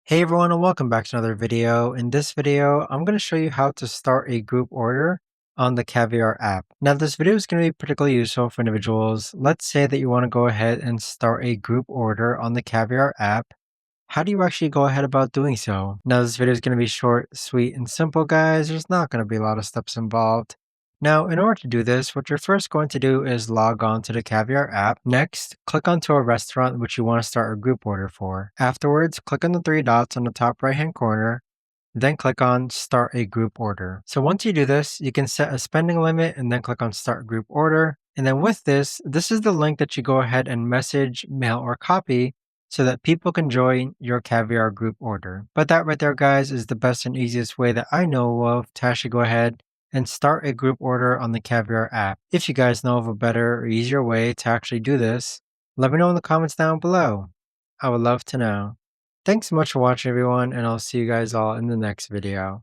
Hey everyone and welcome back to another video. In this video, I'm going to show you how to start a group order on the Caviar app. Now this video is going to be particularly useful for individuals. Let's say that you want to go ahead and start a group order on the Caviar app. How do you actually go ahead about doing so? Now this video is going to be short, sweet, and simple guys. There's not going to be a lot of steps involved. Now, in order to do this, what you're first going to do is log on to the Caviar app. Next, click onto a restaurant which you want to start a group order for. Afterwards, click on the three dots on the top right hand corner, then click on Start a Group Order. So once you do this, you can set a spending limit and then click on Start Group Order. And then with this is the link that you go ahead and message, mail, or copy so that people can join your Caviar group order. But that right there, guys, is the best and easiest way that I know of to actually go ahead and start a group order on the Caviar app. If you guys know of a better or easier way to actually do this, let me know in the comments down below. I would love to know. Thanks so much for watching everyone, and I'll see you guys all in the next video.